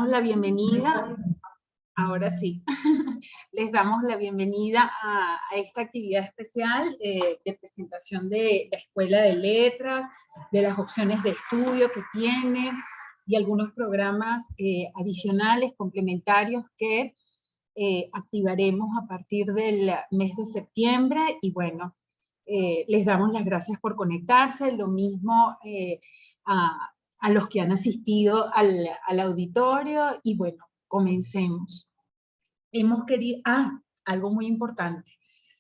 damos la bienvenida, ahora sí, les damos la bienvenida a esta actividad especial de presentación de la Escuela de Letras, de las opciones de estudio que tiene y algunos programas adicionales, complementarios que activaremos a partir del mes de septiembre. Y bueno, les damos las gracias por conectarse, lo mismo a los que han asistido al auditorio. Y bueno, comencemos. Hemos querido, algo muy importante,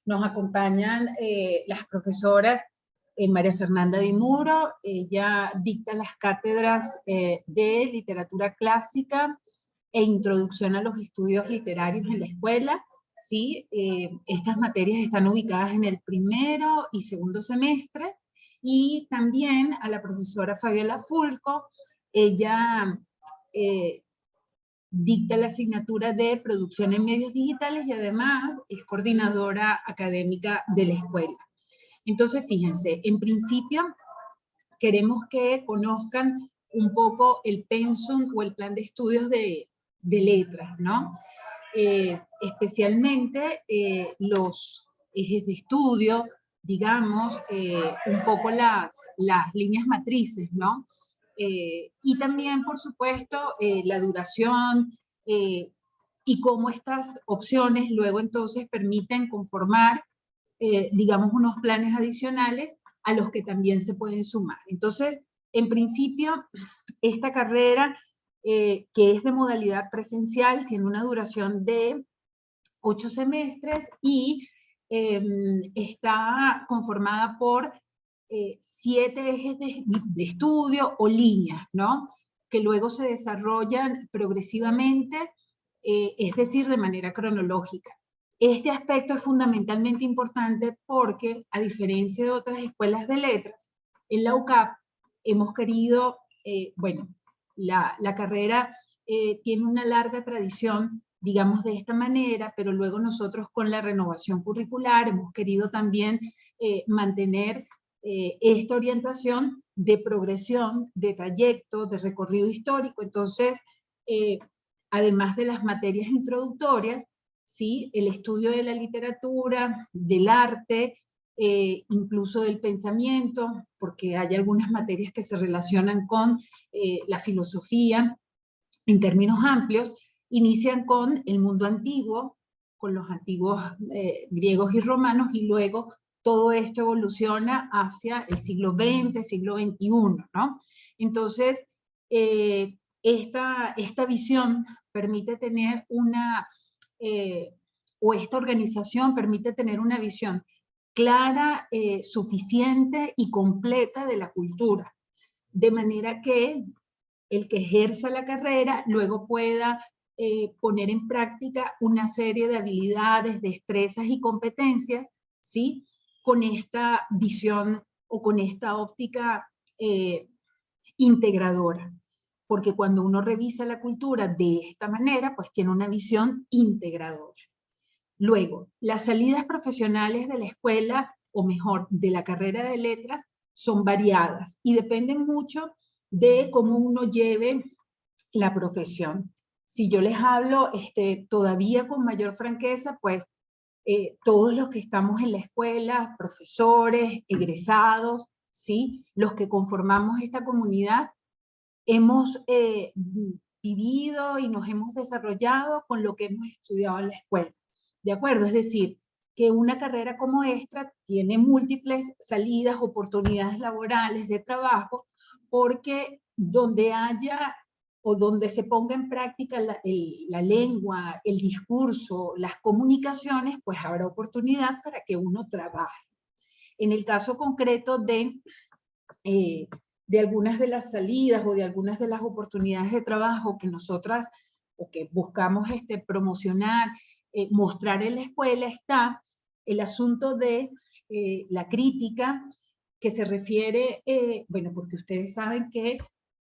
nos acompañan las profesoras María Fernanda Di Muro. Ella dicta las cátedras de literatura clásica e introducción a los estudios literarios en la escuela. ¿Sí? Estas materias están ubicadas en el primero y segundo semestre. Y también a la profesora Fabiola Fulco. Ella dicta la asignatura de producción en medios digitales y además es coordinadora académica de la escuela. Entonces, fíjense, en principio queremos que conozcan un poco el pensum o el plan de estudios de letras, ¿no? Especialmente los ejes de estudio, digamos, un poco las líneas matrices, ¿no? Y también, por supuesto, la duración y cómo estas opciones luego entonces permiten conformar, digamos, unos planes adicionales a los que también se pueden sumar. Entonces, en principio, esta carrera, que es de modalidad presencial, tiene una duración de 8 semestres y está conformada por 7 ejes de estudio o líneas, ¿no? Que luego se desarrollan progresivamente, es decir, de manera cronológica. Este aspecto es fundamentalmente importante porque, a diferencia de otras escuelas de letras, en la UCAP hemos querido, bueno, la carrera tiene una larga tradición, digamos, de esta manera, pero luego nosotros con la renovación curricular hemos querido también mantener esta orientación de progresión, de trayecto, de recorrido histórico. Entonces, además de las materias introductorias, ¿sí? El estudio de la literatura, del arte, incluso del pensamiento, porque hay algunas materias que se relacionan con la filosofía en términos amplios, inician con el mundo antiguo, con los antiguos griegos y romanos, y luego todo esto evoluciona hacia el siglo XX, siglo XXI, ¿no? Entonces, esta visión permite tener una, o esta organización permite tener una visión clara, suficiente y completa de la cultura, de manera que el que ejerza la carrera luego pueda poner en práctica una serie de habilidades, destrezas y competencias, ¿sí? Con esta visión o con esta óptica integradora. Porque cuando uno revisa la cultura de esta manera, pues tiene una visión integradora. Luego, las salidas profesionales de la escuela, o mejor, de la carrera de letras, son variadas y dependen mucho de cómo uno lleve la profesión. Si yo les hablo todavía con mayor franqueza, pues todos los que estamos en la escuela, profesores, egresados, ¿sí? Los que conformamos esta comunidad, hemos vivido y nos hemos desarrollado con lo que hemos estudiado en la escuela. ¿De acuerdo? Es decir, que una carrera como esta tiene múltiples salidas, oportunidades laborales de trabajo, porque donde haya o donde se ponga en práctica la lengua, el discurso, las comunicaciones, pues habrá oportunidad para que uno trabaje. En el caso concreto de algunas de las salidas o de algunas de las oportunidades de trabajo que nosotras o que buscamos promocionar, mostrar en la escuela, está el asunto de la crítica, que se refiere, bueno, porque ustedes saben que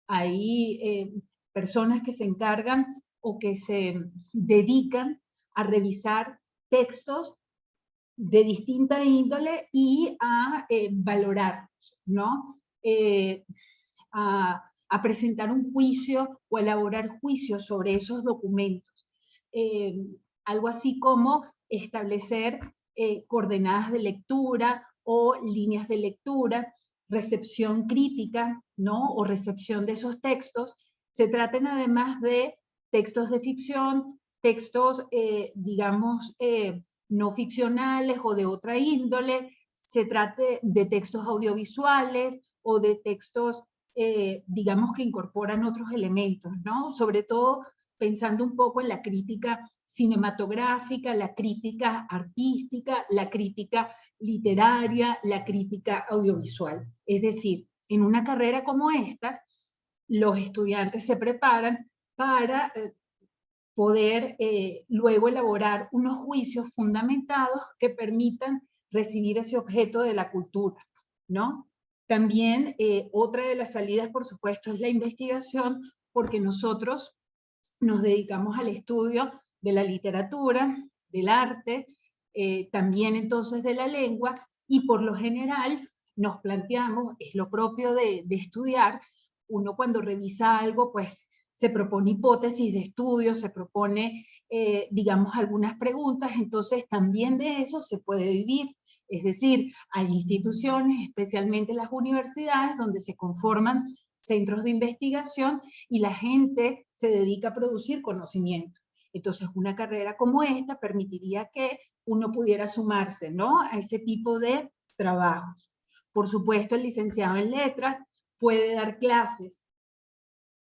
hay personas que se encargan o que se dedican a revisar textos de distinta índole y a valorar, ¿no? A a presentar un juicio o elaborar juicios sobre esos documentos. Algo así como establecer coordenadas de lectura o líneas de lectura, recepción crítica, ¿no? O recepción de esos textos. Se tratan además de textos de ficción, textos, digamos, no ficcionales o de otra índole, se trate de textos audiovisuales o de textos, digamos, que incorporan otros elementos, ¿no? Sobre todo pensando un poco en la crítica cinematográfica, la crítica artística, la crítica literaria, la crítica audiovisual. Es decir, en una carrera como esta, los estudiantes se preparan para poder luego elaborar unos juicios fundamentados que permitan recibir ese objeto de la cultura, ¿no? También otra de las salidas, por supuesto, es la investigación, porque nosotros nos dedicamos al estudio de la literatura, del arte, también entonces de la lengua, y por lo general nos planteamos, es lo propio de estudiar, uno cuando revisa algo, pues se propone hipótesis de estudio, se propone, digamos, algunas preguntas, entonces también de eso se puede vivir. Es decir, hay instituciones, especialmente las universidades, donde se conforman centros de investigación y la gente se dedica a producir conocimiento. Entonces, una carrera como esta permitiría que uno pudiera sumarse, ¿no?, a ese tipo de trabajos. Por supuesto, el licenciado en letras puede dar clases,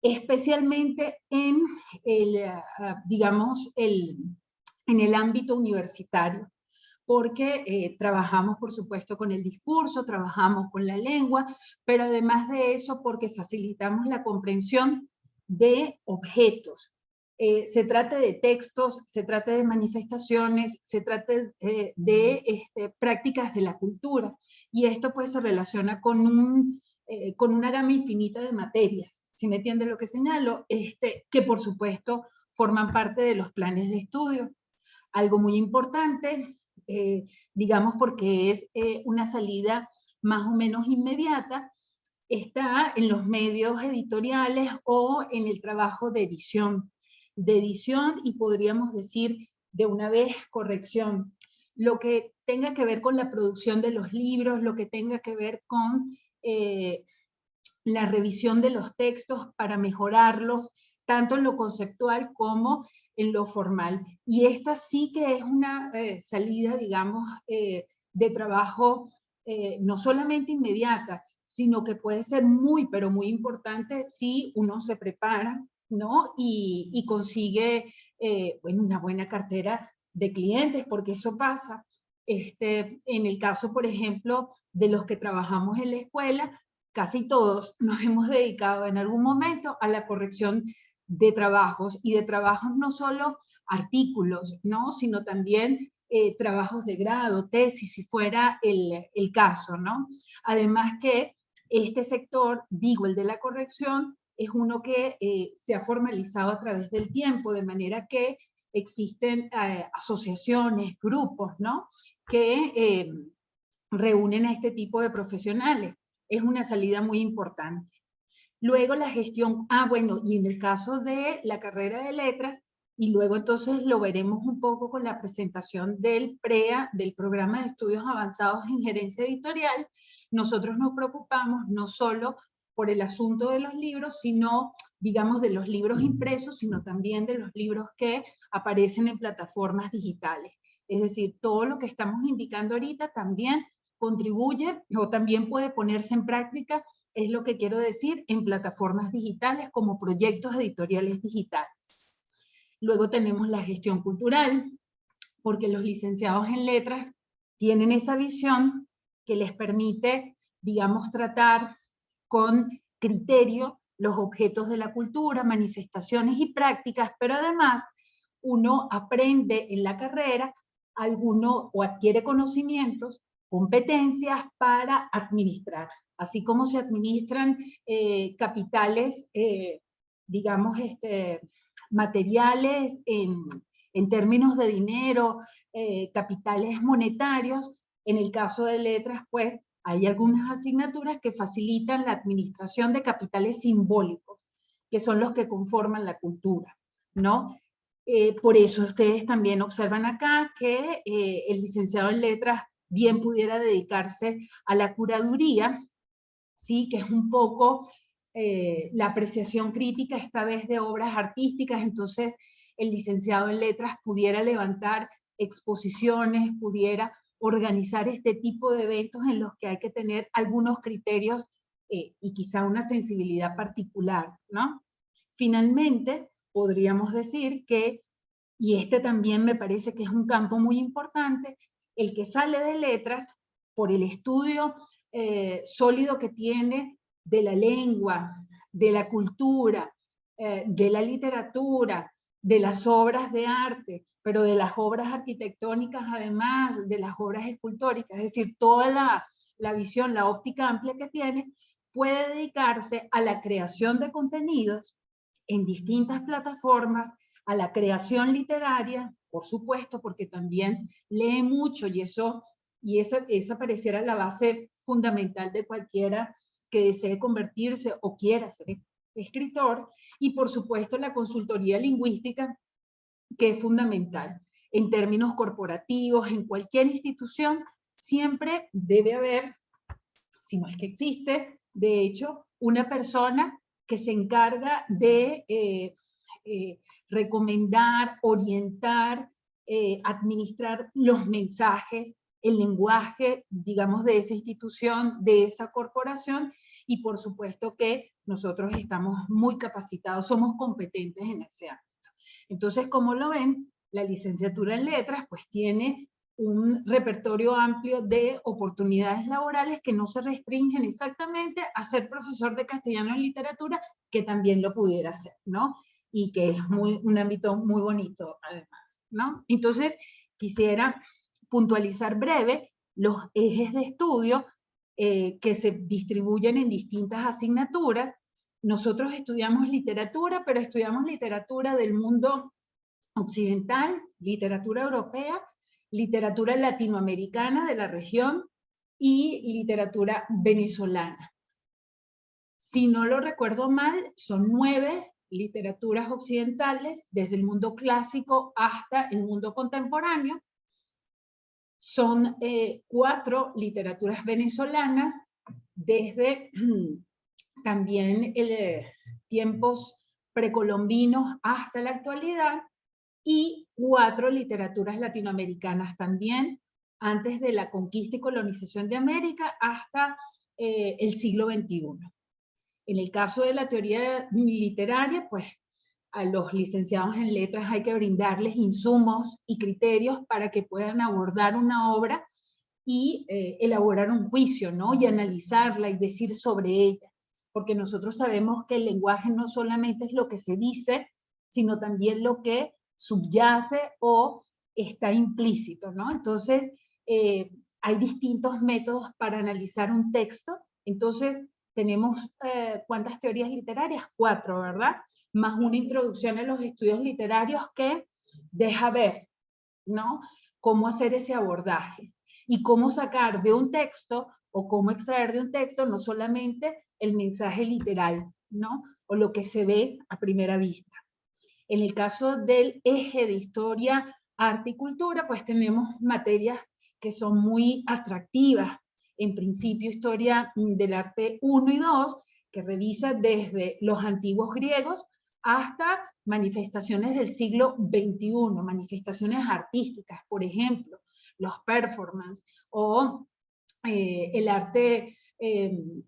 especialmente en el, digamos, en el ámbito universitario, porque trabajamos, por supuesto, con el discurso, trabajamos con la lengua, pero además de eso, porque facilitamos la comprensión de objetos. Se trata de textos, se trata de manifestaciones, se trata de prácticas de la cultura, y esto pues se relaciona con una gama infinita de materias, ¿sí me entiende lo que señalo? Que por supuesto forman parte de los planes de estudio. Algo muy importante, digamos porque es una salida más o menos inmediata, está en los medios editoriales o en el trabajo de edición y podríamos decir de una vez corrección. Lo que tenga que ver con la producción de los libros, lo que tenga que ver con la revisión de los textos para mejorarlos, tanto en lo conceptual como en lo formal. Y esta sí que es una salida, digamos, de trabajo no solamente inmediata, sino que puede ser muy, pero muy importante si uno se prepara, ¿no? Y consigue bueno, una buena cartera de clientes, porque eso pasa. En el caso, por ejemplo, de los que trabajamos en la escuela, casi todos nos hemos dedicado en algún momento a la corrección de trabajos, y de trabajos no solo artículos, ¿no?, sino también trabajos de grado, tesis, si fuera el caso, ¿no? Además que este sector, digo, el de la corrección, es uno que se ha formalizado a través del tiempo, de manera que existen asociaciones, grupos, ¿no?, que reúnen a este tipo de profesionales. Es una salida muy importante. Luego la gestión, bueno, y en el caso de la carrera de letras, y luego entonces lo veremos un poco con la presentación del PREA, del Programa de Estudios Avanzados en Gerencia Editorial, nosotros nos preocupamos no solo por el asunto de los libros, sino, digamos, de los libros impresos, sino también de los libros que aparecen en plataformas digitales. Es decir, todo lo que estamos indicando ahorita también contribuye o también puede ponerse en práctica, es lo que quiero decir, en plataformas digitales como proyectos editoriales digitales. Luego tenemos la gestión cultural, porque los licenciados en letras tienen esa visión que les permite, digamos, tratar con criterio los objetos de la cultura, manifestaciones y prácticas, pero además uno aprende en la carrera o adquiere conocimientos, competencias para administrar. Así como se administran capitales, digamos, materiales en términos de dinero, capitales monetarios, en el caso de letras, pues hay algunas asignaturas que facilitan la administración de capitales simbólicos, que son los que conforman la cultura, ¿no? Por eso ustedes también observan acá que el licenciado en letras bien pudiera dedicarse a la curaduría, ¿sí? Que es un poco la apreciación crítica, esta vez de obras artísticas. Entonces el licenciado en letras pudiera levantar exposiciones, pudiera organizar este tipo de eventos en los que hay que tener algunos criterios y quizá una sensibilidad particular, ¿no? Finalmente, podríamos decir que, y este también me parece que es un campo muy importante, el que sale de letras por el estudio sólido que tiene de la lengua, de la cultura, de la literatura, de las obras de arte, pero de las obras arquitectónicas además, de las obras escultóricas, es decir, toda la visión, la óptica amplia que tiene, puede dedicarse a la creación de contenidos en distintas plataformas, a la creación literaria, por supuesto, porque también lee mucho y esa pareciera la base fundamental de cualquiera que desee convertirse o quiera ser escritor, y por supuesto la consultoría lingüística, que es fundamental. En términos corporativos, en cualquier institución, siempre debe haber, si no es que existe, de hecho, una persona que se encarga de recomendar, orientar, administrar los mensajes, el lenguaje, digamos, de esa institución, de esa corporación, y por supuesto que nosotros estamos muy capacitados, somos competentes en ese ámbito. Entonces, como lo ven, la licenciatura en letras pues tiene un repertorio amplio de oportunidades laborales que no se restringen exactamente a ser profesor de castellano en literatura, que también lo pudiera hacer, ¿no? Y que es un ámbito muy bonito además, ¿no? Entonces, quisiera puntualizar breve los ejes de estudio que se distribuyen en distintas asignaturas. Nosotros estudiamos literatura, pero estudiamos literatura del mundo occidental, literatura europea, literatura latinoamericana de la región y literatura venezolana. Si no lo recuerdo mal, son 9 literaturas occidentales, desde el mundo clásico hasta el mundo contemporáneo. Son 4 literaturas venezolanas, desde también tiempos precolombinos hasta la actualidad, y 4 literaturas latinoamericanas también, antes de la conquista y colonización de América hasta el siglo XXI. En el caso de la teoría literaria, pues a los licenciados en letras hay que brindarles insumos y criterios para que puedan abordar una obra y elaborar un juicio, ¿no? Y analizarla y decir sobre ella. Porque nosotros sabemos que el lenguaje no solamente es lo que se dice, sino también lo que subyace o está implícito, ¿no? Entonces, hay distintos métodos para analizar un texto. Entonces, tenemos, ¿cuántas teorías literarias? 4, ¿verdad? Más una introducción a los estudios literarios que deja ver, ¿no? Cómo hacer ese abordaje y cómo sacar de un texto o cómo extraer de un texto no solamente el mensaje literal, ¿no? O lo que se ve a primera vista. En el caso del eje de historia, arte y cultura, pues tenemos materias que son muy atractivas. En principio, historia del arte 1 y 2, que revisa desde los antiguos griegos hasta manifestaciones del siglo XXI, manifestaciones artísticas, por ejemplo, los performances o el arte,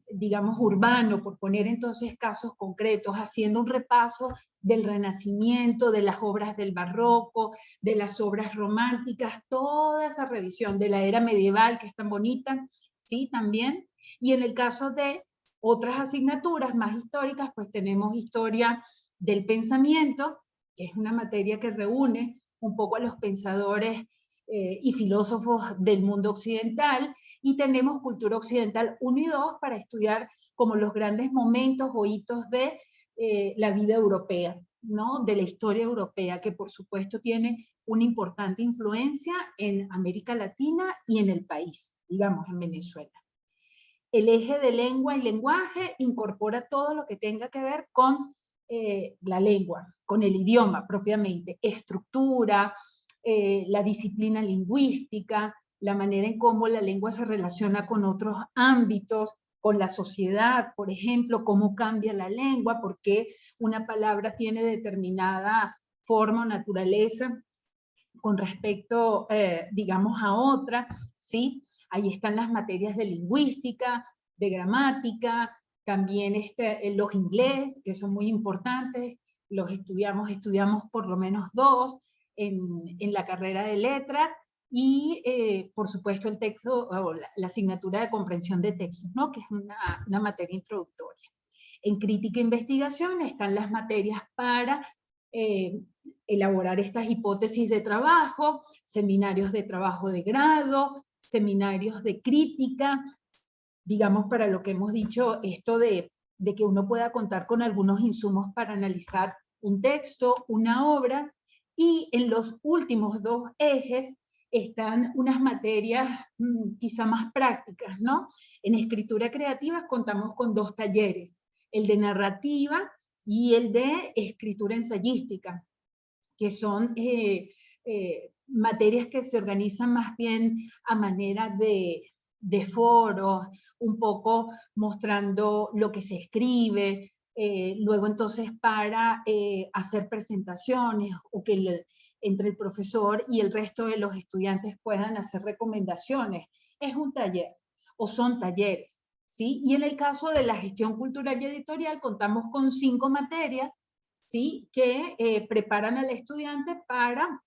digamos, urbano, por poner entonces casos concretos, haciendo un repaso del Renacimiento, de las obras del Barroco, de las obras románticas, toda esa revisión de la era medieval que es tan bonita, ¿sí? También. Y en el caso de otras asignaturas más históricas, pues tenemos historia del pensamiento, que es una materia que reúne un poco a los pensadores y filósofos del mundo occidental, y tenemos cultura occidental 1 y 2 para estudiar como los grandes momentos o hitos de la vida europea, ¿no? De la historia europea, que por supuesto tiene una importante influencia en América Latina y en el país, digamos, en Venezuela. el eje de lengua y lenguaje incorpora todo lo que tenga que ver con la lengua, con el idioma propiamente, estructura, la disciplina lingüística, la manera en cómo la lengua se relaciona con otros ámbitos, con la sociedad, por ejemplo, cómo cambia la lengua, por qué una palabra tiene determinada forma o naturaleza con respecto, digamos, a otra, ¿sí? Ahí están las materias de lingüística, de gramática, también los inglés, que son muy importantes, los estudiamos por lo menos 2 en la carrera de letras, y por supuesto el texto, o la asignatura de comprensión de textos, ¿no? Que es una materia introductoria. En crítica e investigación están las materias para elaborar estas hipótesis de trabajo, seminarios de trabajo de grado, seminarios de crítica, digamos, para lo que hemos dicho, esto de que uno pueda contar con algunos insumos para analizar un texto, una obra, y en los últimos 2 ejes están unas materias quizá más prácticas, ¿no? En escritura creativa contamos con 2 talleres, el de narrativa y el de escritura ensayística, que son materias que se organizan más bien a manera de foros, un poco mostrando lo que se escribe, luego entonces para hacer presentaciones o que entre el profesor y el resto de los estudiantes puedan hacer recomendaciones. Es un taller o son talleres, ¿sí? Y en el caso de la gestión cultural y editorial contamos con 5 materias, ¿sí? Que preparan al estudiante para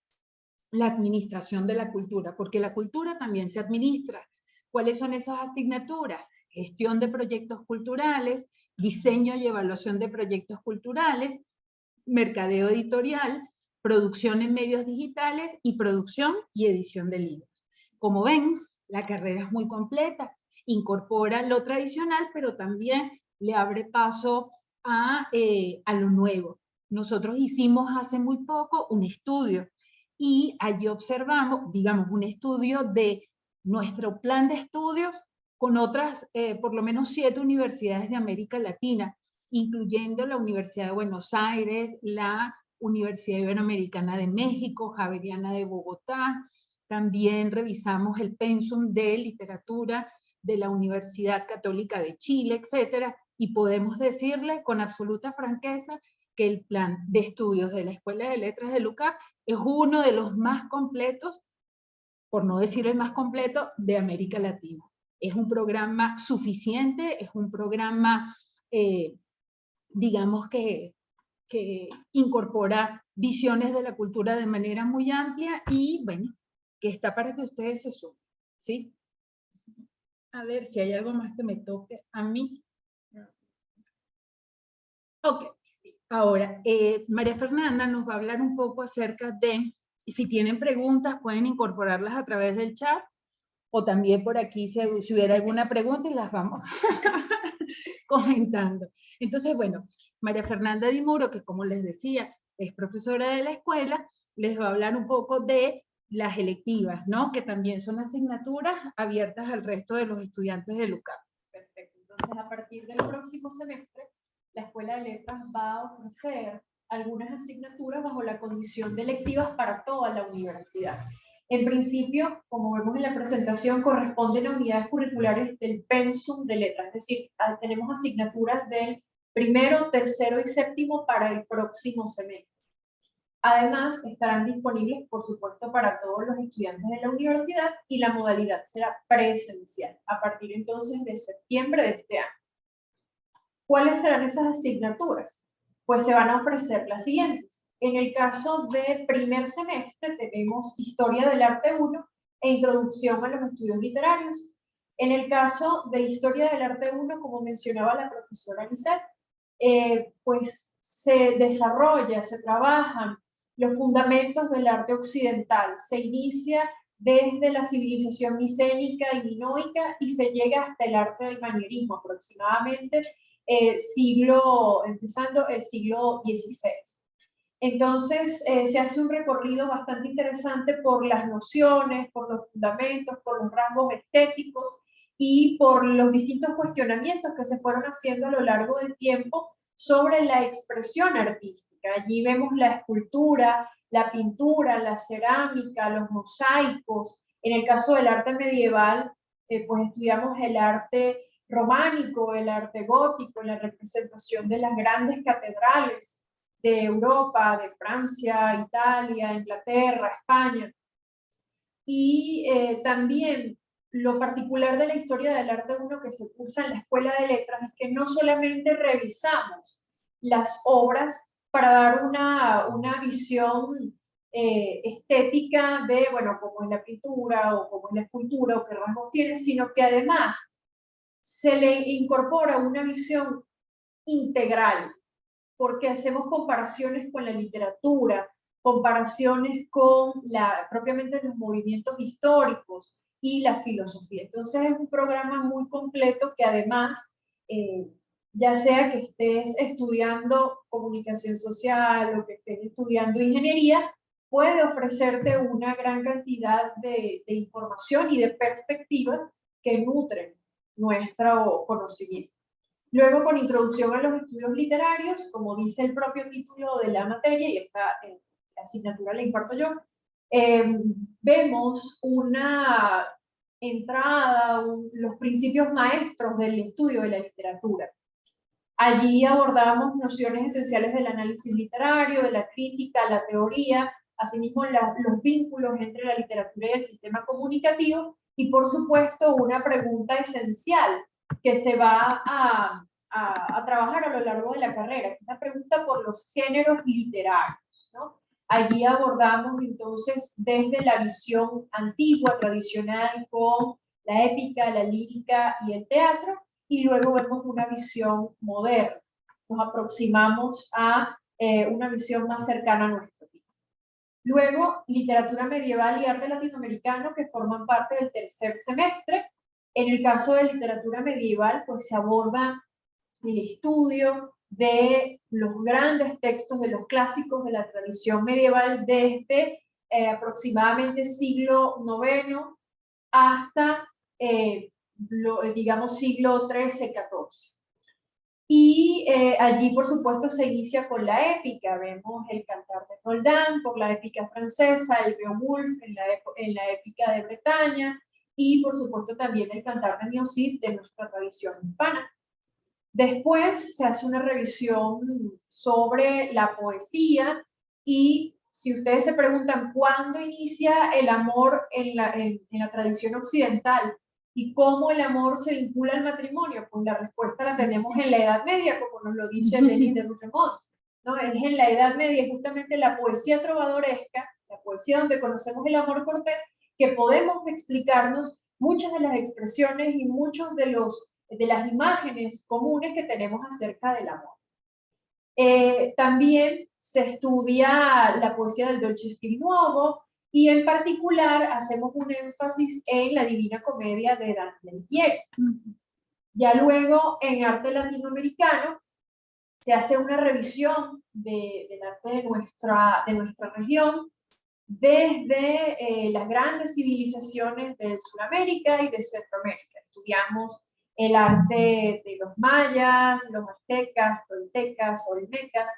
la administración de la cultura, porque la cultura también se administra. ¿Cuáles son esas asignaturas? Gestión de proyectos culturales, diseño y evaluación de proyectos culturales, mercadeo editorial, producción en medios digitales y producción y edición de libros. Como ven, la carrera es muy completa, incorpora lo tradicional, pero también le abre paso a lo nuevo. Nosotros hicimos hace muy poco un estudio y allí observamos, digamos, un estudio de nuestro plan de estudios con otras, por lo menos 7 universidades de América Latina, incluyendo la Universidad de Buenos Aires, la Universidad Iberoamericana de México, Javeriana de Bogotá. También revisamos el pensum de literatura de la Universidad Católica de Chile, etcétera, y podemos decirle con absoluta franqueza que el plan de estudios de la Escuela de Letras de LUCAP es uno de los más completos, por no decir el más completo, de América Latina. Es un programa suficiente, es un programa, digamos que incorpora visiones de la cultura de manera muy amplia y, bueno, que está para que ustedes se sumen, ¿sí? A ver si hay algo más que me toque a mí. Ok. Ahora, María Fernanda nos va a hablar un poco acerca de, si tienen preguntas, pueden incorporarlas a través del chat, o también por aquí si hubiera alguna pregunta y las vamos comentando. Entonces, bueno, María Fernanda Di Muro, que como les decía, es profesora de la escuela, les va a hablar un poco de las electivas, ¿no? Que también son asignaturas abiertas al resto de los estudiantes de LUCAP. Perfecto. Entonces, a partir del próximo semestre, la Escuela de Letras va a ofrecer algunas asignaturas bajo la condición de electivas para toda la universidad. En principio, como vemos en la presentación, corresponden a unidades curriculares del pensum de letras, es decir, tenemos asignaturas del primero, tercero y séptimo para el próximo semestre. Además, estarán disponibles, por supuesto, para todos los estudiantes de la universidad y la modalidad será presencial a partir entonces de septiembre de este año. ¿Cuáles serán esas asignaturas? Pues se van a ofrecer las siguientes. En el caso de primer semestre tenemos Historia del Arte 1 e Introducción a los Estudios Literarios. En el caso de Historia del Arte 1, como mencionaba la profesora Lisette, pues se desarrolla, se trabajan los fundamentos del arte occidental. Se inicia desde la civilización micénica y minoica y se llega hasta el arte del manierismo, aproximadamente empezando el siglo XVI. Entonces, se hace un recorrido bastante interesante por las nociones, por los fundamentos, por los rasgos estéticos y por los distintos cuestionamientos que se fueron haciendo a lo largo del tiempo sobre la expresión artística. Allí vemos la escultura, la pintura, la cerámica, los mosaicos. En el caso del arte medieval, pues estudiamos el arte románico, el arte gótico, la representación de las grandes catedrales de Europa, de Francia, Italia, Inglaterra, España. Y también lo particular de la historia del arte uno que se cursa en la Escuela de Letras es que no solamente revisamos las obras para dar una visión estética de, bueno, cómo es la pintura o cómo es la escultura o qué rasgos tiene, sino que además se le incorpora una visión integral, porque hacemos comparaciones con la literatura, comparaciones con propiamente los movimientos históricos y la filosofía. Entonces es un programa muy completo que además, ya sea que estés estudiando comunicación social o que estés estudiando ingeniería, puede ofrecerte una gran cantidad de información y de perspectivas que nutren nuestro conocimiento. Luego, con introducción a los estudios literarios, como dice el propio título de la materia, y esta asignatura la imparto yo, vemos una entrada, los principios maestros del estudio de la literatura. Allí abordamos nociones esenciales del análisis literario, de la crítica, la teoría, asimismo los vínculos entre la literatura y el sistema comunicativo, y por supuesto una pregunta esencial que se va a trabajar a lo largo de la carrera, una pregunta por los géneros literarios, ¿no? Allí abordamos entonces desde la visión antigua, tradicional, con la épica, la lírica y el teatro, y luego vemos una visión moderna. Nos aproximamos a una visión más cercana a nuestro tiempo. Luego, literatura medieval y arte latinoamericano, que forman parte del tercer semestre. En el caso de literatura medieval, pues se aborda el estudio de los grandes textos, de los clásicos de la tradición medieval desde aproximadamente siglo IX hasta digamos siglo XIII-XIV. Y allí, por supuesto, se inicia con la épica. Vemos el Cantar de Roldán por la épica francesa, el Beowulf en la épica de Bretaña, y por supuesto también el Cantar de Miocid de nuestra tradición hispana. Después se hace una revisión sobre la poesía, y si ustedes se preguntan cuándo inicia el amor en la tradición occidental y cómo el amor se vincula al matrimonio, pues la respuesta la tenemos en la Edad Media, como nos lo dice Denis de Rougemont, ¿no? Es en la Edad Media justamente la poesía trovadoresca, la poesía donde conocemos el amor cortés, que podemos explicarnos muchas de las expresiones y muchos de las imágenes comunes que tenemos acerca del amor. También se estudia la poesía del Dolce Stil Nuovo, y en particular hacemos un énfasis en la Divina Comedia de Dante Alighieri. Ya luego, en arte latinoamericano, se hace una revisión del arte de nuestra región, desde las grandes civilizaciones de Sudamérica y de Centroamérica. Estudiamos el arte de los mayas, los aztecas, toltecas, olmecas,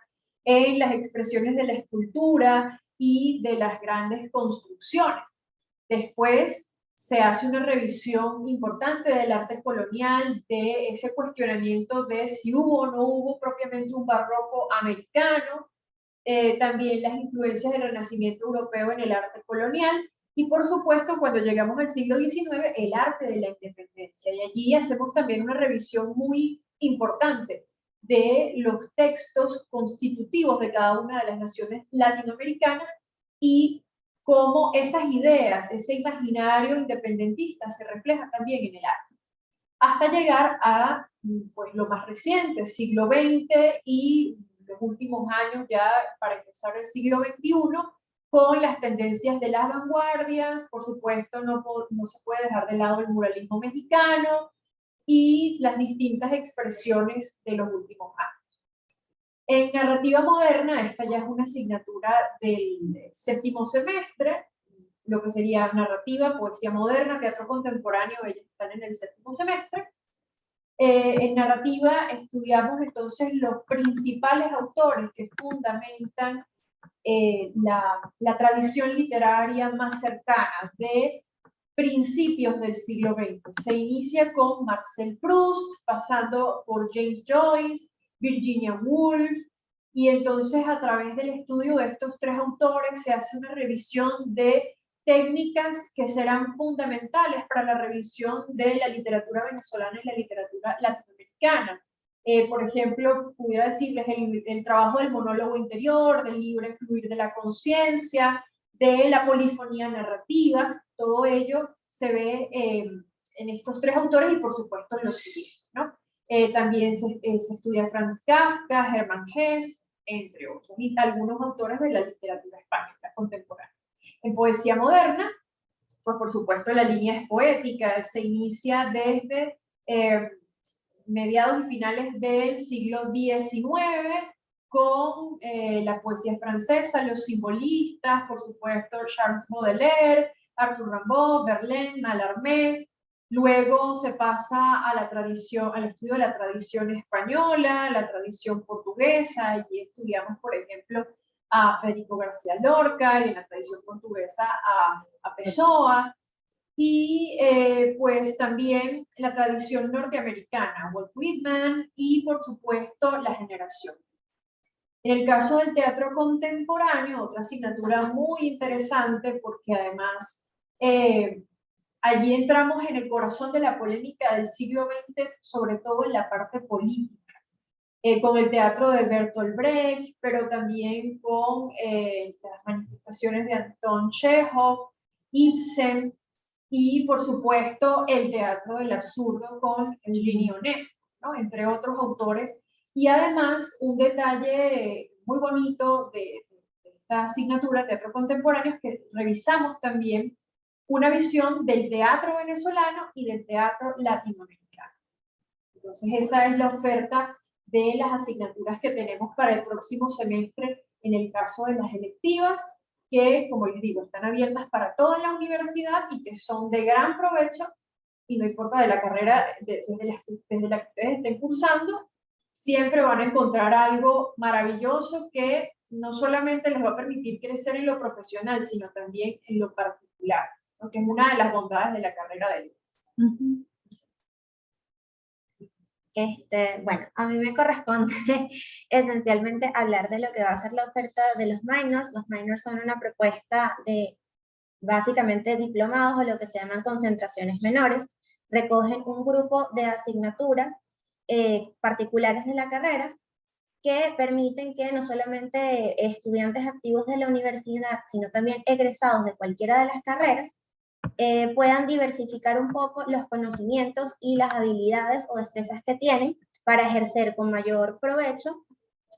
en las expresiones de la escultura y de las grandes construcciones. Después se hace una revisión importante del arte colonial, de ese cuestionamiento de si hubo o no hubo propiamente un barroco americano, también las influencias del Renacimiento europeo en el arte colonial, y por supuesto cuando llegamos al siglo XIX, el arte de la independencia. Y allí hacemos también una revisión muy importante de los textos constitutivos de cada una de las naciones latinoamericanas y cómo esas ideas, ese imaginario independentista se refleja también en el arte. Hasta llegar a pues, lo más reciente, siglo XX y los últimos años ya para empezar el siglo XXI, con las tendencias de las vanguardias. Por supuesto, no se puede dejar de lado el muralismo mexicano y las distintas expresiones de los últimos años. En narrativa moderna, esta ya es una asignatura del séptimo semestre, lo que sería narrativa, poesía moderna, teatro contemporáneo, ellos están en el 7º semestre. En narrativa estudiamos entonces los principales autores que fundamentan la tradición literaria más cercana de principios del siglo XX. Se inicia con Marcel Proust, pasando por James Joyce, Virginia Woolf, y entonces a través del estudio de estos 3 autores se hace una revisión de técnicas que serán fundamentales para la revisión de la literatura venezolana y la literatura latinoamericana. Por ejemplo, pudiera decirles el trabajo del monólogo interior, del libre fluir de la conciencia, de la polifonía narrativa, todo ello se ve en estos 3 autores y por supuesto en los siguientes, ¿no? También se estudia Franz Kafka, Hermann Hesse, entre otros, y algunos autores de la literatura española contemporánea. En poesía moderna, pues por supuesto la línea es poética, se inicia desde mediados y finales del siglo XIX, con la poesía francesa, los simbolistas, por supuesto Charles Baudelaire, Arthur Rimbaud, Verlaine, Mallarmé. Luego se pasa a la tradición, al estudio de la tradición española, la tradición portuguesa, y estudiamos, por ejemplo, a Federico García Lorca, y en la tradición portuguesa a Pessoa, y pues también la tradición norteamericana, Walt Whitman, y por supuesto la generación. En el caso del teatro contemporáneo, otra asignatura muy interesante porque además allí entramos en el corazón de la polémica del siglo XX, sobre todo en la parte política, con el teatro de Bertolt Brecht, pero también con las manifestaciones de Anton Chekhov, Ibsen, y por supuesto el teatro del absurdo con Eugenie Onet, ¿no? Entre otros autores. Y además un detalle muy bonito de esta asignatura, teatro contemporáneo, es que revisamos también una visión del teatro venezolano y del teatro latinoamericano. Entonces esa es la oferta de las asignaturas que tenemos para el próximo semestre en el caso de las electivas, que, como les digo, están abiertas para toda la universidad y que son de gran provecho, y no importa de la carrera desde la que ustedes estén cursando, siempre van a encontrar algo maravilloso que no solamente les va a permitir crecer en lo profesional, sino también en lo particular, ¿no? Que es una de las bondades de la carrera de letras. Bueno, a mí me corresponde esencialmente hablar de lo que va a ser la oferta de los minors. Los minors son una propuesta de básicamente diplomados o lo que se llaman concentraciones menores. Recogen un grupo de asignaturas particulares de la carrera que permiten que no solamente estudiantes activos de la universidad, sino también egresados de cualquiera de las carreras, puedan diversificar un poco los conocimientos y las habilidades o destrezas que tienen para ejercer con mayor provecho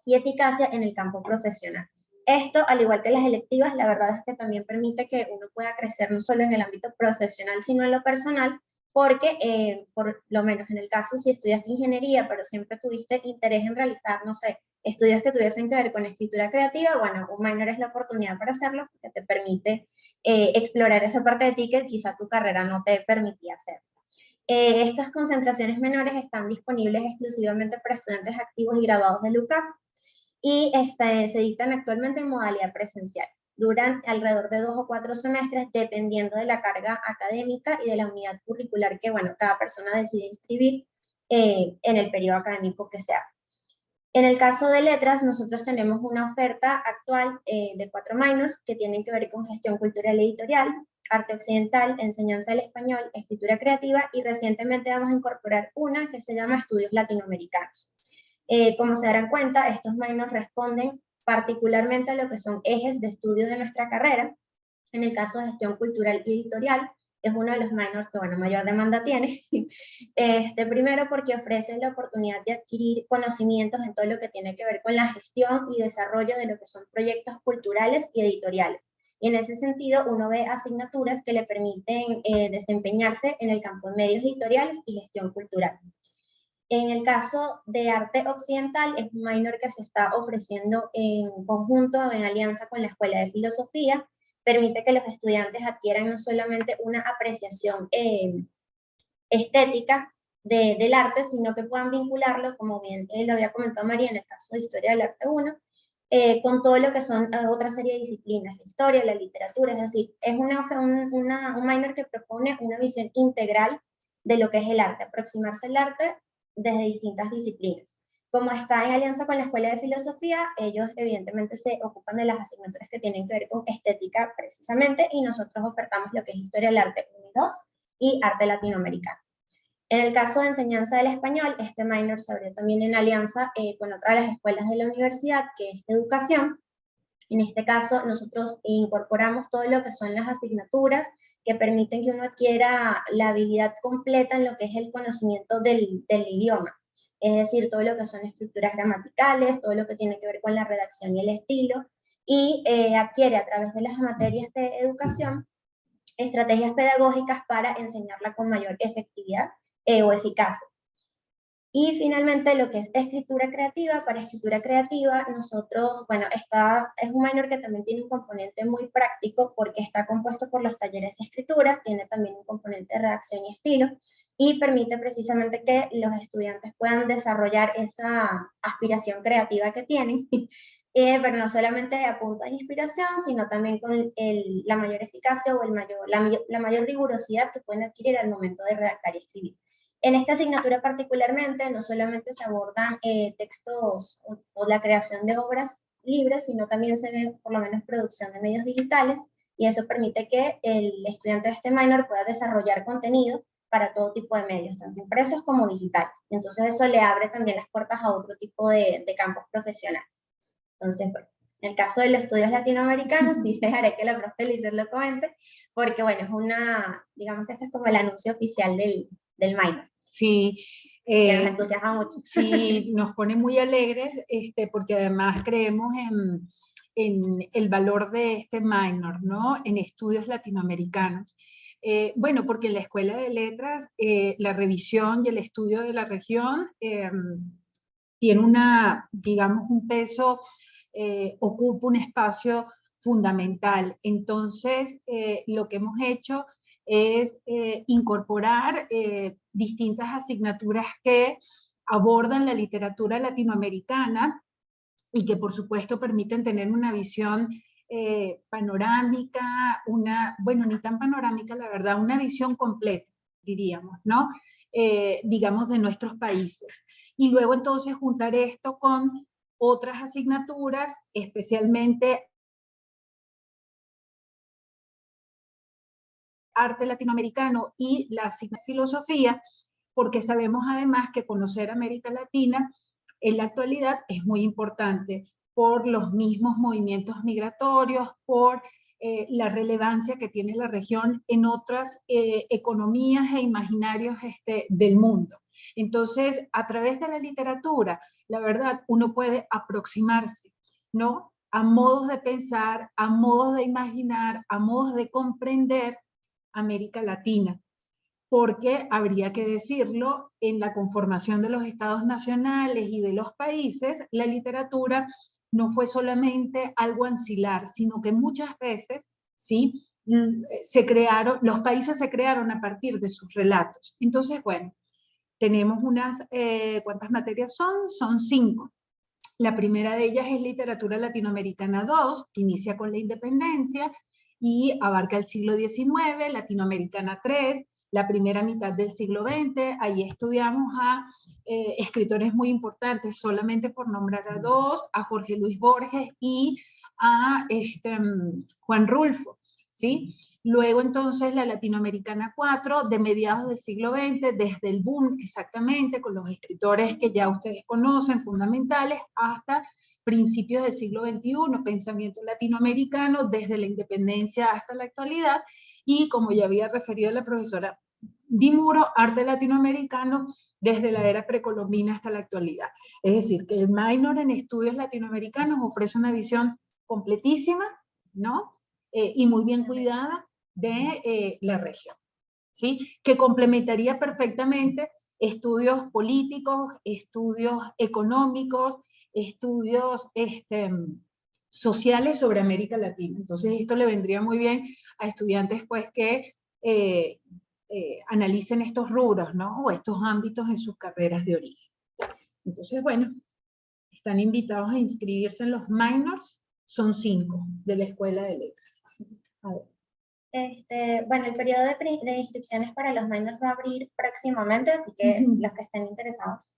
y eficacia en el campo profesional. Esto, al igual que las electivas, la verdad es que también permite que uno pueda crecer no solo en el ámbito profesional, sino en lo personal, porque por lo menos en el caso si estudiaste ingeniería, pero siempre tuviste interés en realizar, no sé, estudios que tuviesen que ver con escritura creativa, bueno, un minor es la oportunidad para hacerlo, porque te permite explorar esa parte de ti que quizá tu carrera no te permitía hacer. Estas concentraciones menores están disponibles exclusivamente para estudiantes activos y graduados de UCAP, y se dictan actualmente en modalidad presencial. Duran alrededor de 2 o 4 semestres, dependiendo de la carga académica y de la unidad curricular que, bueno, cada persona decide inscribir en el periodo académico que sea. En el caso de letras, nosotros tenemos una oferta actual de 4 minors que tienen que ver con gestión cultural editorial, arte occidental, enseñanza del español, escritura creativa, y recientemente vamos a incorporar una que se llama estudios latinoamericanos. Como se darán cuenta, estos minors responden particularmente a lo que son ejes de estudio de nuestra carrera. En el caso de gestión cultural y editorial, es uno de los minors que, bueno, mayor demanda tiene. Primero porque ofrece la oportunidad de adquirir conocimientos en todo lo que tiene que ver con la gestión y desarrollo de lo que son proyectos culturales y editoriales. Y en ese sentido, uno ve asignaturas que le permiten desempeñarse en el campo de medios editoriales y gestión cultural. En el caso de arte occidental, es un minor que se está ofreciendo en conjunto, en alianza con la Escuela de Filosofía, permite que los estudiantes adquieran no solamente una apreciación estética del arte, sino que puedan vincularlo, como bien lo había comentado María en el caso de Historia del Arte 1, con todo lo que son otra serie de disciplinas, la historia, la literatura, es decir, es un minor que propone una visión integral de lo que es el arte, aproximarse al arte desde distintas disciplinas. Como está en alianza con la Escuela de Filosofía, ellos evidentemente se ocupan de las asignaturas que tienen que ver con estética precisamente, y nosotros ofertamos lo que es Historia del Arte 1 y 2 y Arte Latinoamericano. En el caso de enseñanza del español, este minor se abrió también en alianza con otra de las escuelas de la universidad, que es Educación. En este caso, nosotros incorporamos todo lo que son las asignaturas que permiten que uno adquiera la habilidad completa en lo que es el conocimiento del idioma. Es decir, todo lo que son estructuras gramaticales, todo lo que tiene que ver con la redacción y el estilo, y adquiere a través de las materias de educación estrategias pedagógicas para enseñarla con mayor efectividad o eficacia. Y finalmente lo que es escritura creativa. Para escritura creativa nosotros, bueno, es un minor que también tiene un componente muy práctico porque está compuesto por los talleres de escritura, tiene también un componente de redacción y estilo, y permite precisamente que los estudiantes puedan desarrollar esa aspiración creativa que tienen, pero no solamente a punta de inspiración, sino también con la mayor eficacia o la mayor rigurosidad que pueden adquirir al momento de redactar y escribir. En esta asignatura particularmente no solamente se abordan textos o la creación de obras libres, sino también se ve por lo menos producción de medios digitales, y eso permite que el estudiante de este minor pueda desarrollar contenido para todo tipo de medios, tanto impresos como digitales. Entonces eso le abre también las puertas a otro tipo de campos profesionales. Entonces, bueno, en el caso de los estudios latinoamericanos, sí dejaré que la profe Lizeth lo comente, porque bueno, digamos que este es como el anuncio oficial del minor. Sí, que nos entusiasma mucho. Sí, nos pone muy alegres, porque además creemos en el valor de este minor, ¿no? En estudios latinoamericanos. Bueno, porque en la Escuela de Letras, la revisión y el estudio de la región tiene digamos, un peso, ocupa un espacio fundamental. Entonces, lo que hemos hecho es incorporar distintas asignaturas que abordan la literatura latinoamericana y que por supuesto permiten tener una visión panorámica, bueno, ni tan panorámica la verdad, una visión completa, diríamos, ¿no? Digamos, de nuestros países. Y luego entonces juntar esto con otras asignaturas, especialmente arte latinoamericano y la asignatura de filosofía, porque sabemos además que conocer América Latina en la actualidad es muy importante por los mismos movimientos migratorios, por la relevancia que tiene la región en otras economías e imaginarios del mundo. Entonces, a través de la literatura, la verdad, uno puede aproximarse, ¿no?, a modos de pensar, a modos de imaginar, a modos de comprender América Latina, porque habría que decirlo, en la conformación de los estados nacionales y de los países, la literatura no fue solamente algo ancilar, sino que muchas veces, ¿sí?, los países se crearon a partir de sus relatos. Entonces, bueno, tenemos ¿cuántas materias son? Son 5. La primera de ellas es Literatura Latinoamericana 2, que inicia con la independencia y abarca el siglo XIX, Latinoamericana 3, la primera mitad del siglo XX. Ahí estudiamos a escritores muy importantes, solamente por nombrar a 2, a Jorge Luis Borges y a Juan Rulfo, ¿sí? Luego entonces la Latinoamericana 4, de mediados del siglo XX, desde el boom exactamente, con los escritores que ya ustedes conocen, fundamentales, hasta principios del siglo XXI, pensamiento latinoamericano desde la independencia hasta la actualidad, y como ya había referido la profesora Di Muro, arte latinoamericano desde la era precolombina hasta la actualidad. Es decir, que el minor en estudios latinoamericanos ofrece una visión completísima, ¿no?, y muy bien cuidada de la región, ¿sí?, que complementaría perfectamente estudios políticos, estudios económicos, estudios sociales sobre América Latina. Entonces esto le vendría muy bien a estudiantes pues que analicen estos rubros, ¿no? O estos ámbitos en sus carreras de origen. Entonces, bueno, están invitados a inscribirse en los minors, son 5 de la Escuela de Letras. A ver. Bueno, el periodo de inscripciones para los minors va a abrir próximamente, así que los que estén interesados,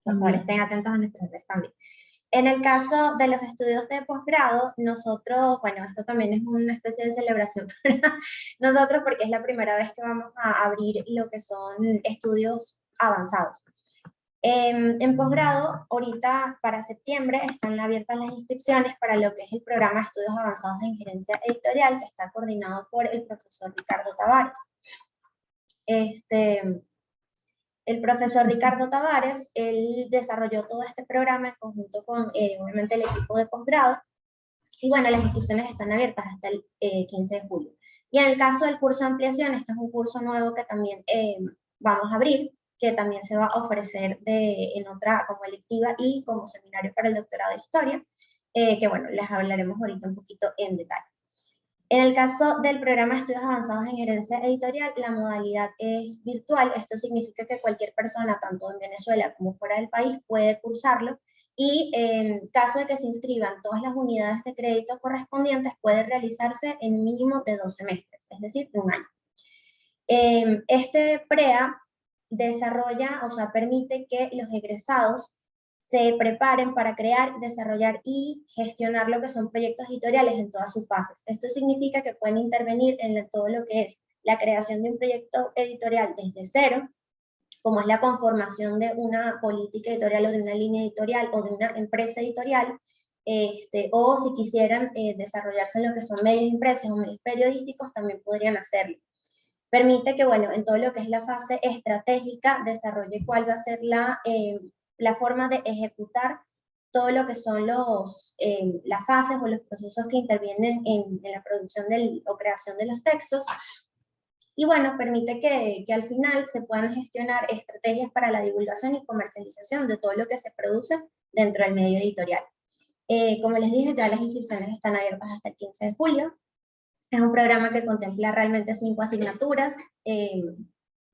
por favor, estén atentos a nuestras redes también. En el caso de los estudios de posgrado, nosotros, bueno, esto también es una especie de celebración para nosotros porque es la primera vez que vamos a abrir lo que son estudios avanzados. En posgrado, ahorita para septiembre están abiertas las inscripciones para lo que es el programa de estudios avanzados en gerencia editorial, que está coordinado por el profesor Ricardo Tavares. El profesor Ricardo Tavares, él desarrolló todo este programa en conjunto con, obviamente, el equipo de posgrado. Y bueno, las inscripciones están abiertas hasta el 15 de julio. Y en el caso del curso de ampliación, este es un curso nuevo que también vamos a abrir, que también se va a ofrecer en otra como electiva y como seminario para el doctorado de historia, que bueno, les hablaremos ahorita un poquito en detalle. En el caso del programa de estudios avanzados en gerencia editorial, la modalidad es virtual. Esto significa que cualquier persona, tanto en Venezuela como fuera del país, puede cursarlo, y en caso de que se inscriban todas las unidades de crédito correspondientes, puede realizarse en un mínimo de 2 semestres, es decir, 1 año. Este PREA desarrolla, o sea, permite que los egresados se preparen para crear, desarrollar y gestionar lo que son proyectos editoriales en todas sus fases. Esto significa que pueden intervenir en todo lo que es la creación de un proyecto editorial desde cero, como es la conformación de una política editorial o de una línea editorial o de una empresa editorial, o si quisieran desarrollarse en lo que son medios impresos o medios periodísticos, también podrían hacerlo. Permite que, bueno, en todo lo que es la fase estratégica, desarrolle cuál va a ser la forma de ejecutar todo lo que son las fases o los procesos que intervienen en la producción o creación de los textos. Y bueno, permite que al final se puedan gestionar estrategias para la divulgación y comercialización de todo lo que se produce dentro del medio editorial. Como les dije, ya las inscripciones están abiertas hasta el 15 de julio. Es un programa que contempla realmente 5 asignaturas.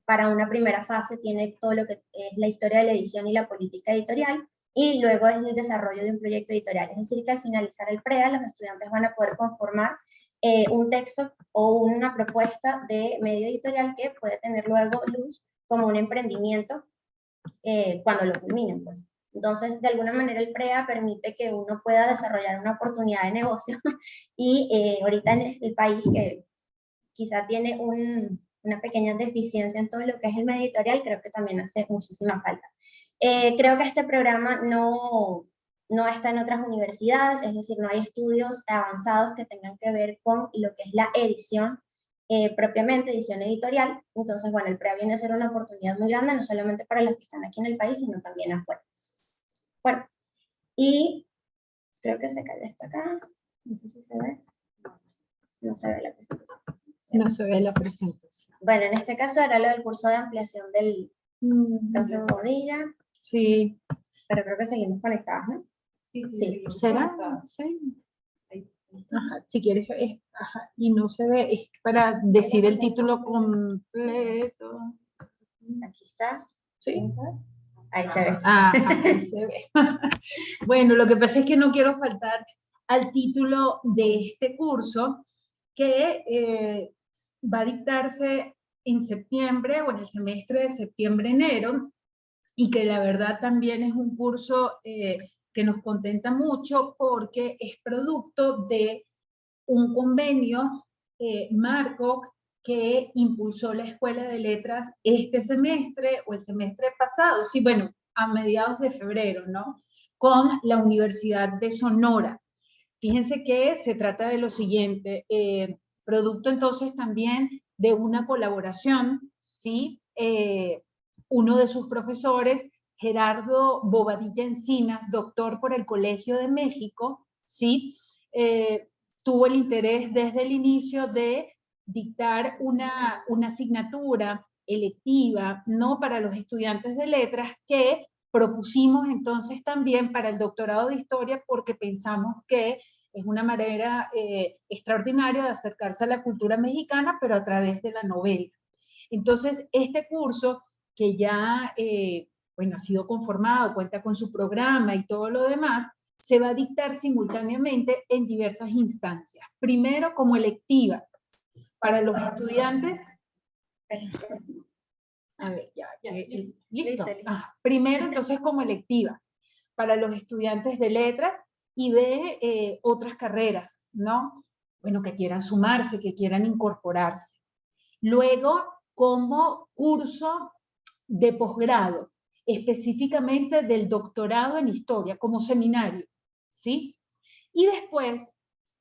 Para una primera fase tiene todo lo que es la historia de la edición y la política editorial, y luego es el desarrollo de un proyecto editorial. Es decir, que al finalizar el PREA, los estudiantes van a poder conformar un texto o una propuesta de medio editorial que puede tener luego luz como un emprendimiento cuando lo culminen, pues. Entonces, de alguna manera el PREA permite que uno pueda desarrollar una oportunidad de negocio y ahorita en el país, que quizá tiene una pequeña deficiencia en todo lo que es el medio editorial, creo que también hace muchísima falta. Creo que este programa no está en otras universidades, es decir, no hay estudios avanzados que tengan que ver con lo que es la edición, propiamente edición editorial. Entonces, bueno, el PREA viene a ser una oportunidad muy grande, no solamente para los que están aquí en el país, sino también afuera. Bueno, y creo que se cayó esto acá, no sé si se ve, no se ve la presentación. No se ve la presentación. Bueno, en este caso era lo del curso de ampliación del profe Bonilla. Sí. Pero creo que seguimos conectados, ¿no? Sí. ¿Será? Sí. Ajá, si quieres, ajá, y no se ve, es para decir el título completo. Aquí está. Sí. Ahí se ve. Ajá, ahí se ve. Bueno, lo que pasa es que no quiero faltar al título de este curso, que va a dictarse en septiembre o en el semestre de septiembre-enero, y que la verdad también es un curso que nos contenta mucho porque es producto de un convenio marco que impulsó la Escuela de Letras este semestre o el semestre pasado, sí, bueno, a mediados de febrero, ¿no? Con la Universidad de Sonora. Fíjense que se trata de lo siguiente, producto entonces también de una colaboración, ¿sí? Uno de sus profesores, Gerardo Bobadilla Encina, doctor por el Colegio de México, ¿sí? Tuvo el interés desde el inicio de dictar una asignatura electiva, ¿no? Para los estudiantes de letras, que propusimos entonces también para el doctorado de historia, porque pensamos que Es una manera extraordinaria de acercarse a la cultura mexicana, pero a través de la novela. Entonces, este curso que ya bueno, ha sido conformado, cuenta con su programa y todo lo demás, se va a dictar simultáneamente en diversas instancias. Primero, como electiva, para los estudiantes. A ver, ¿listo? Listo. Primero, entonces, como electiva, para los estudiantes de letras y de otras carreras, ¿no? Bueno, que quieran sumarse, que quieran incorporarse. Luego, como curso de posgrado, específicamente del doctorado en historia, como seminario, ¿sí? Y después,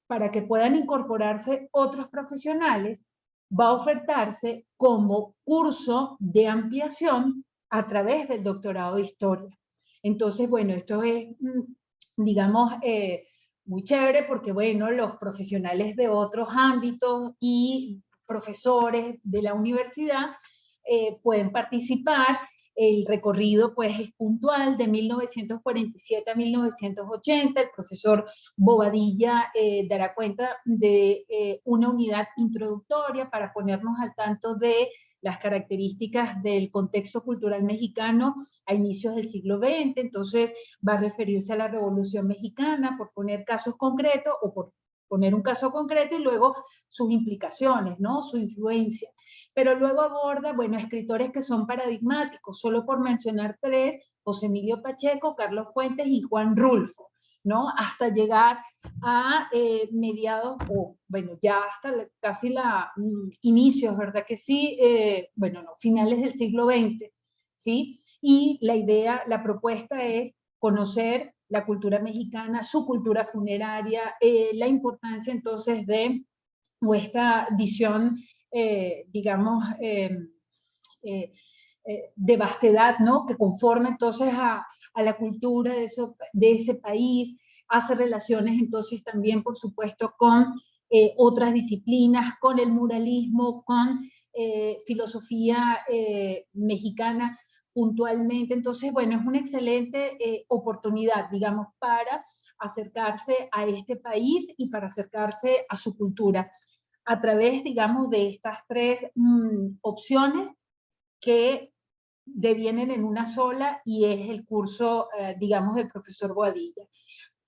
para que puedan incorporarse otros profesionales, va a ofertarse como curso de ampliación a través del doctorado de historia. Entonces, bueno, esto es, digamos, muy chévere porque, bueno, los profesionales de otros ámbitos y profesores de la universidad pueden participar. El recorrido pues es puntual de 1947 a 1980. El profesor Bobadilla dará cuenta de una unidad introductoria para ponernos al tanto de las características del contexto cultural mexicano a inicios del siglo XX. Entonces va a referirse a la Revolución Mexicana, por poner casos concretos o por poner un caso concreto, y luego sus implicaciones, ¿no? Su influencia. Pero luego aborda, bueno, escritores que son paradigmáticos, solo por mencionar tres: José Emilio Pacheco, Carlos Fuentes y Juan Rulfo, ¿no? Hasta llegar a mediados, o bueno, ya hasta casi inicios, ¿verdad que sí? Bueno, no, finales del siglo XX, ¿sí? Y la idea, la propuesta es conocer la cultura mexicana, su cultura funeraria, la importancia entonces de esta visión, digamos, de vastedad, ¿no? Que conforma entonces a la cultura de ese país, hace relaciones entonces también, por supuesto, con otras disciplinas, con el muralismo, con filosofía mexicana puntualmente. Entonces, bueno, es una excelente oportunidad, digamos, para acercarse a este país y para acercarse a su cultura a través, digamos, de estas tres opciones que devienen en una sola, y es el curso, digamos, del profesor Boadilla,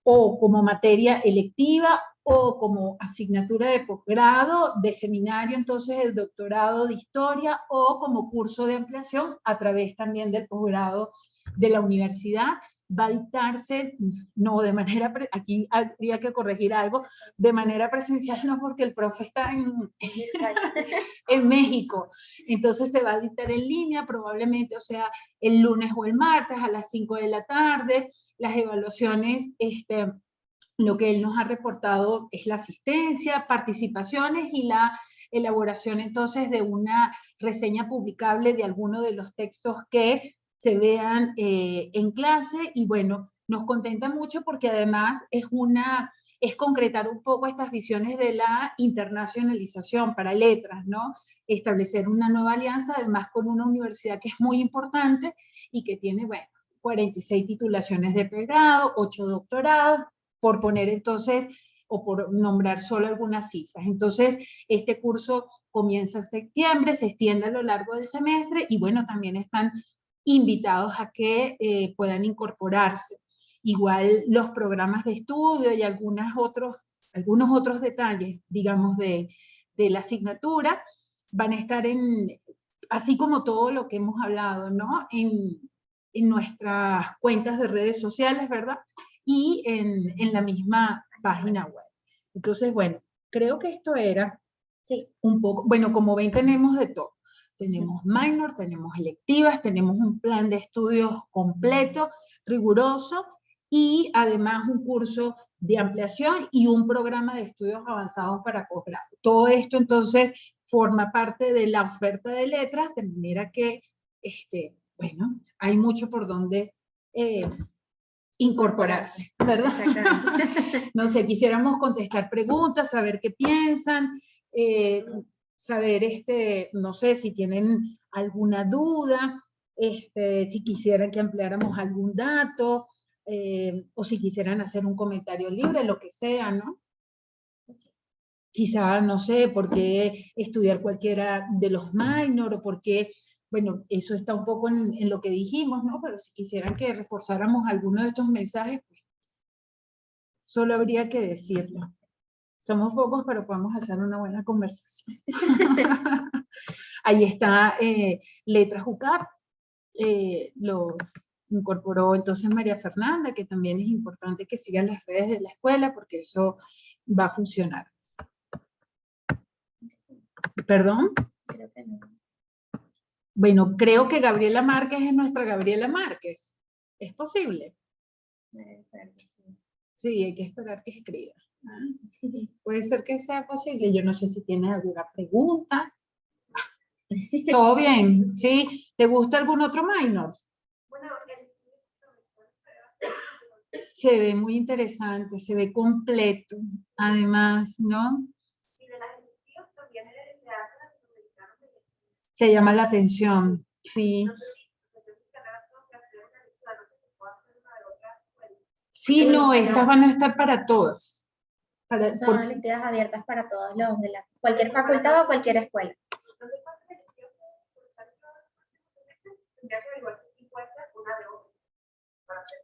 o como materia electiva o como asignatura de posgrado, de seminario, entonces el doctorado de historia, o como curso de ampliación a través también del posgrado de la universidad. Va a dictarse, no de manera, aquí habría que corregir algo, de manera presencial no, porque el profe está en México, entonces se va a dictar en línea probablemente, o sea, el lunes o el martes a las 5 de la tarde. Las evaluaciones, lo que él nos ha reportado es la asistencia, participaciones y la elaboración entonces de una reseña publicable de alguno de los textos que se vean en clase. Y bueno, nos contenta mucho porque además es concretar un poco estas visiones de la internacionalización para letras, ¿no? Establecer una nueva alianza, además con una universidad que es muy importante y que tiene, bueno, 46 titulaciones de pregrado, 8 doctorados, por poner entonces, o por nombrar solo algunas cifras. Entonces, este curso comienza en septiembre, se extiende a lo largo del semestre, y bueno, también están invitados a que puedan incorporarse. Igual los programas de estudio y algunos otros detalles, digamos, de la asignatura, van a estar así como todo lo que hemos hablado, ¿no? En nuestras cuentas de redes sociales, ¿verdad? Y en la misma página web. Entonces, bueno, creo que esto era un poco, bueno, como ven, tenemos de todo. Tenemos minor, tenemos electivas, tenemos un plan de estudios completo, riguroso, y además un curso de ampliación y un programa de estudios avanzados para posgrado. Todo esto entonces forma parte de la oferta de letras, de manera que, bueno, hay mucho por donde incorporarse, ¿verdad? No sé, quisiéramos contestar preguntas, saber qué piensan, saber, no sé, si tienen alguna duda, si quisieran que ampliáramos algún dato, o si quisieran hacer un comentario libre, lo que sea, ¿no? Quizá, no sé, por qué estudiar cualquiera de los minor, o por qué, bueno, eso está un poco en lo que dijimos, ¿no? Pero si quisieran que reforzáramos alguno de estos mensajes, pues, solo habría que decirlo. Somos pocos, pero podemos hacer una buena conversación. Ahí está Letras UCAP, lo incorporó entonces María Fernanda, que también es importante que sigan las redes de la escuela, porque eso va a funcionar. ¿Perdón? Creo que no. Bueno, creo que Gabriela Márquez es nuestra Gabriela Márquez. ¿Es posible? Sí, hay que esperar que escriba. Puede ser que sea posible. Yo no sé si tienes alguna pregunta. ¿Todo bien? ¿Sí? ¿Te gusta algún otro minor? Bueno, Se ve muy interesante, se ve completo, además, ¿no? y de las electivas también el teatro latinoamericano Te llama la atención, sí. no sé si yo que tengo que hacer una lectura, no sé si puedo hacer una de otra escuela. Sí, no, estas van a estar para todas. Son electivas abiertas para todos los de cualquier facultad o cualquier escuela. Entonces, ¿cuántas electivas puedo cursar cada semestre? Tendría que averiguar si puede ser una de otra.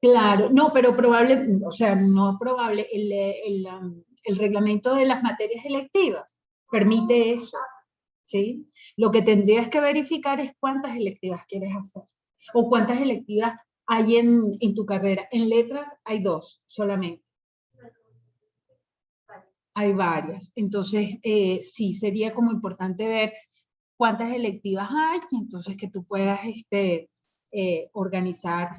Claro, no, pero probable, o sea, no probable, el reglamento de las materias electivas permite eso, ¿sí? Lo que tendrías que verificar es cuántas electivas quieres hacer, o cuántas electivas hay en tu carrera. En letras hay 2 solamente. Hay varias, entonces sí, sería como importante ver cuántas electivas hay, y entonces que tú puedas organizar,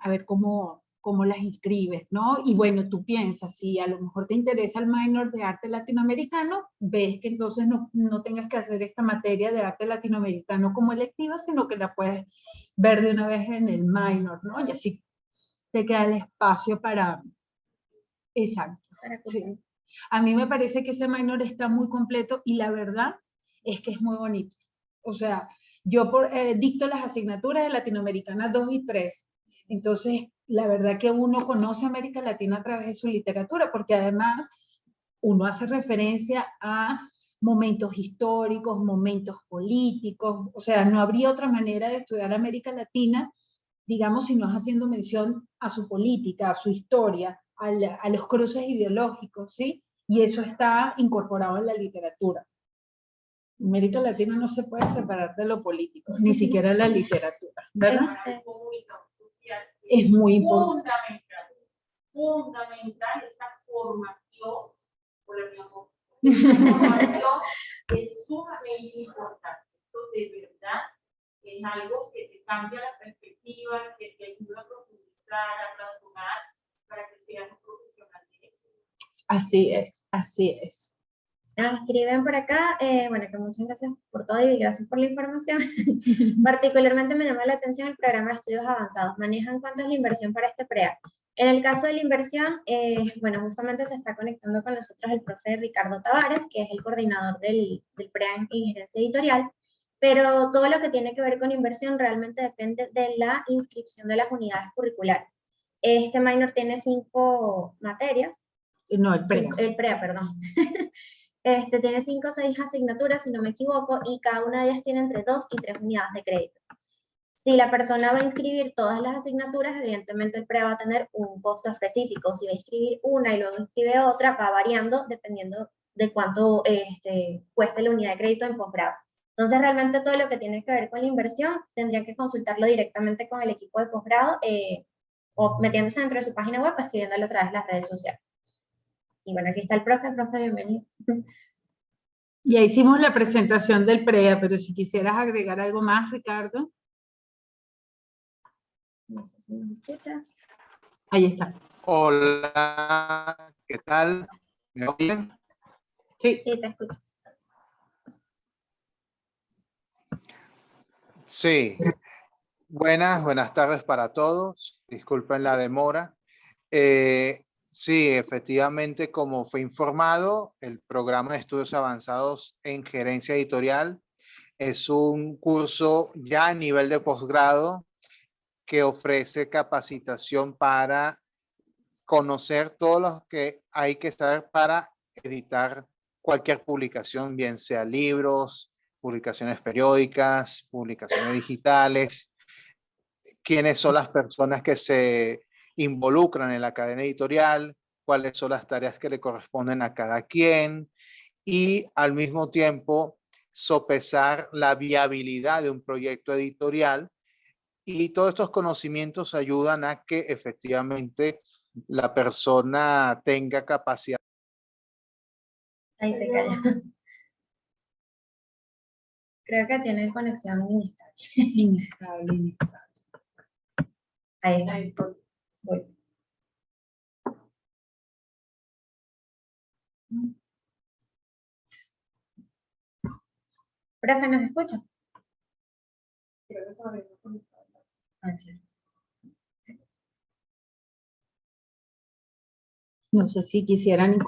a ver cómo las inscribes, ¿no? Y bueno, tú piensas, si a lo mejor te interesa el minor de arte latinoamericano, ves que entonces no tengas que hacer esta materia de arte latinoamericano como electiva, sino que la puedes ver de una vez en el minor, ¿no? Y así te queda el espacio para... Exacto. Sí. A mí me parece que ese minor está muy completo y la verdad es que es muy bonito. O sea, yo dicto las asignaturas de Latinoamericana 2 y 3. Entonces, la verdad que uno conoce América Latina a través de su literatura, porque además uno hace referencia a momentos históricos, momentos políticos. O sea, no habría otra manera de estudiar América Latina, digamos, si no es haciendo mención a su política, a su historia, a los cruces ideológicos, ¿sí? Y eso está incorporado en la literatura. América Latina no se puede separar de lo político, ni siquiera la literatura, ¿verdad? Es muy importante. Fundamental esa formación por el mismo. Esa formación es sumamente importante. Esto de verdad es algo que te cambia la perspectiva, que te ayuda a profundizar, a razonar, para que seas un profesional de éxito. Así es, así es. Escriben por acá, bueno, que muchas gracias por todo y gracias por la información. Particularmente me llama la atención el programa de estudios avanzados. ¿Manejan cuánto es la inversión para este PREA? En el caso de la inversión, bueno, justamente se está conectando con nosotros el profe Ricardo Tavares, que es el coordinador del PREA en Ingeniería Editorial, pero todo lo que tiene que ver con inversión realmente depende de la inscripción de las unidades curriculares. Este minor tiene 5 materias. No, el PREA. El PREA, perdón. Tiene 5 o 6 asignaturas, si no me equivoco, y cada una de ellas tiene entre 2 y 3 unidades de crédito. Si la persona va a inscribir todas las asignaturas, evidentemente el PREA va a tener un costo específico. Si va a inscribir una y luego inscribe otra, va variando dependiendo de cuánto cueste la unidad de crédito en posgrado. Entonces, realmente todo lo que tiene que ver con la inversión, tendría que consultarlo directamente con el equipo de posgrado o metiéndose dentro de su página web o escribiéndolo a través de las redes sociales. Y bueno, aquí está el profe, bienvenido. Ya hicimos la presentación del PREA, pero si quisieras agregar algo más, Ricardo. No sé si me escucha. Ahí está. Hola, ¿qué tal? ¿Me oyen? Sí. Sí, te escucho. Sí. Buenas tardes para todos. Disculpen la demora. Sí, efectivamente, como fue informado, el programa de estudios avanzados en gerencia editorial es un curso ya a nivel de posgrado que ofrece capacitación para conocer todo lo que hay que saber para editar cualquier publicación, bien sea libros, publicaciones periódicas, publicaciones digitales, quiénes son las personas que se involucran en la cadena editorial, cuáles son las tareas que le corresponden a cada quien y al mismo tiempo sopesar la viabilidad de un proyecto editorial. Y todos estos conocimientos ayudan a que efectivamente la persona tenga capacidad. Ahí se cayó. Creo que tiene conexión inestable. Inestable. Ahí está. Ahí. Voy. Profe, ¿nos escucha? Creo que todavía no conectado. Ah, sí. No sé si quisieran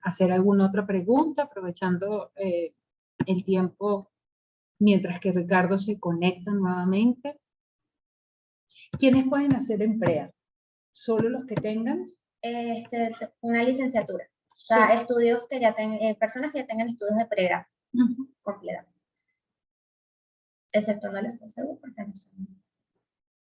hacer alguna otra pregunta, aprovechando el tiempo mientras que Ricardo se conecta nuevamente. ¿Quiénes pueden hacer EMPREA? ¿Solo los que tengan? Una licenciatura. O sea, estudios que ya tengan, personas que ya tengan estudios de pregrado completamente. Excepto no lo estoy seguro porque no sé.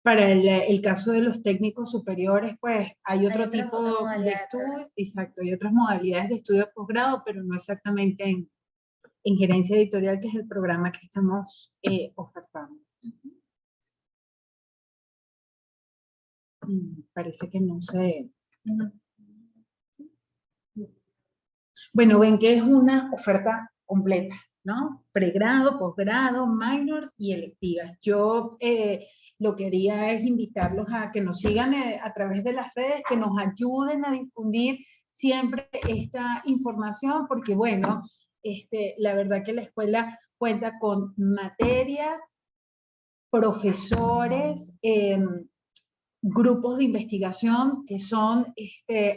Para el caso de los técnicos superiores, pues hay otro otra tipo modalidad de de estudio, programa. exacto, hay otras modalidades de estudio de posgrado, pero no exactamente en gerencia editorial, que es el programa que estamos ofertando. Parece que no sé. Bueno, ven que es una oferta completa, ¿no? Pregrado, posgrado, minor y electivas. Yo lo que quería es invitarlos a que nos sigan a través de las redes, que nos ayuden a difundir siempre esta información, porque bueno, la verdad que la escuela cuenta con materias, profesores, grupos de investigación que son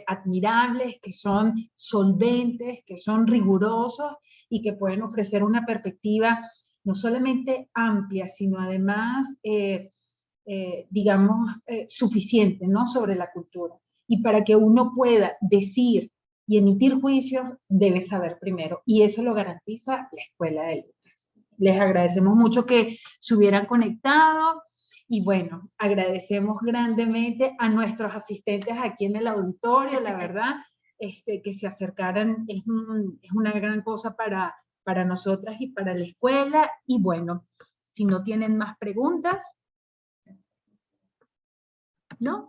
admirables, que son solventes, que son rigurosos y que pueden ofrecer una perspectiva no solamente amplia, sino además, digamos, suficiente, ¿no?, sobre la cultura. Y para que uno pueda decir y emitir juicios, debe saber primero. Y eso lo garantiza la Escuela de Letras. Les agradecemos mucho que se hubieran conectado. Y bueno, agradecemos grandemente a nuestros asistentes aquí en el auditorio, la verdad, que se acercaran, es una gran cosa para nosotras y para la escuela. Y bueno, si no tienen más preguntas, ¿no?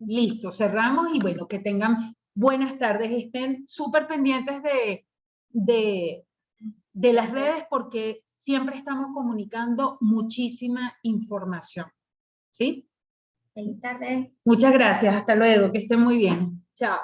Listo, cerramos y bueno, que tengan buenas tardes, estén súper pendientes de las redes porque siempre estamos comunicando muchísima información. ¿Sí? Feliz tarde. Muchas gracias, hasta luego, que estén muy bien. Chao.